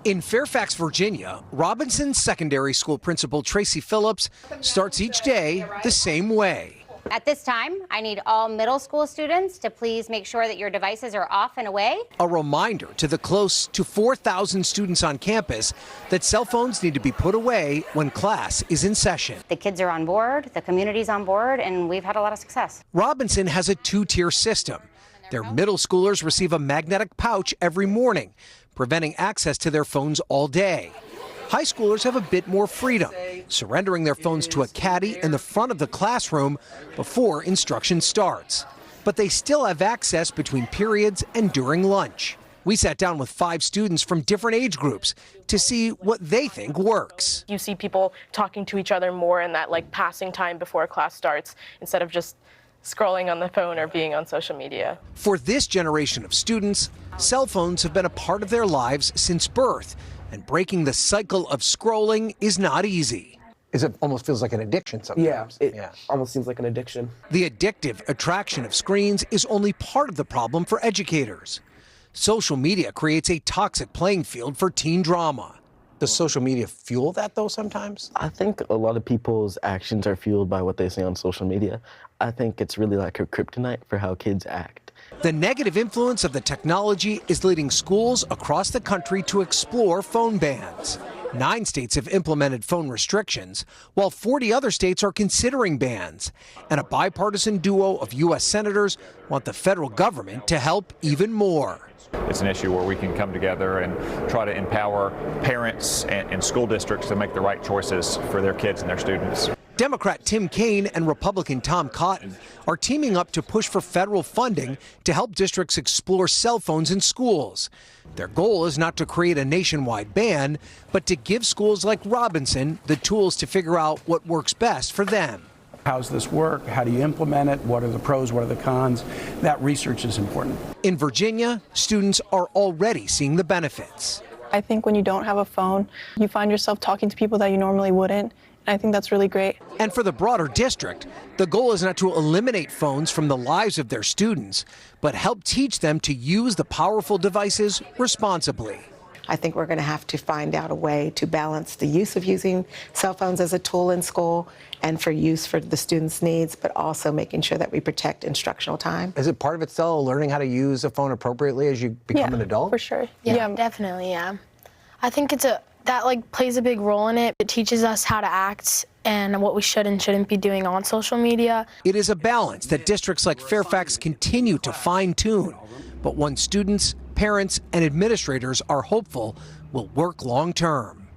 In Fairfax, Virginia, Robinson Secondary School Principal Tracy Phillips starts each day the same way. At this time, I need all middle school students to please make sure that your devices are off and away. A reminder to the close to 4,000 students on campus that cell phones need to be put away when class is in session. The kids are on board, the community's on board, and we've had a lot of success. Robinson has a two-tier system. Their middle schoolers receive a magnetic pouch every morning, preventing access to their phones all day. High schoolers have a bit more freedom, surrendering their phones to a caddy in the front of the classroom before instruction starts. But they still have access between periods and during lunch. We sat down with 5 students from different age groups to see what they think works. You see people talking to each other more in that passing time before class starts instead of just scrolling on the phone or being on social media. For this generation of students, cell phones have been a part of their lives since birth, and breaking the cycle of scrolling is not easy. It almost feels like an addiction sometimes. Yeah, almost seems like an addiction. The addictive attraction of screens is only part of the problem for educators. Social media creates a toxic playing field for teen drama. Does social media fuel that, though, sometimes? I think a lot of people's actions are fueled by what they see on social media. I think it's really like a kryptonite for how kids act. The negative influence of the technology is leading schools across the country to explore phone bans. 9 states have implemented phone restrictions, while 40 other states are considering bans. And a bipartisan duo of U.S. senators want the federal government to help even more. It's an issue where we can come together and try to empower parents and school districts to make the right choices for their kids and their students. Democrat Tim Kaine and Republican Tom Cotton are teaming up to push for federal funding to help districts explore cell phones in schools. Their goal is not to create a nationwide ban, but to give schools like Robinson the tools to figure out what works best for them. How's this work? How do you implement it? What are the pros? What are the cons? That research is important. In Virginia, students are already seeing the benefits. I think when you don't have a phone, you find yourself talking to people that you normally wouldn't. I think that's really great. And for the broader district, the goal is not to eliminate phones from the lives of their students, but help teach them to use the powerful devices responsibly. I think we're going to have to find out a way to balance the use of using cell phones as a tool in school and for use for the students' needs, but also making sure that we protect instructional time. Is it part of it still learning how to use a phone appropriately as you become an adult? For sure. Yeah, definitely, yeah. I think that plays a big role in it. It teaches us how to act and what we should and shouldn't be doing on social media. It is a balance that districts like Fairfax continue to fine-tune, but one students, parents, and administrators are hopeful will work long-term.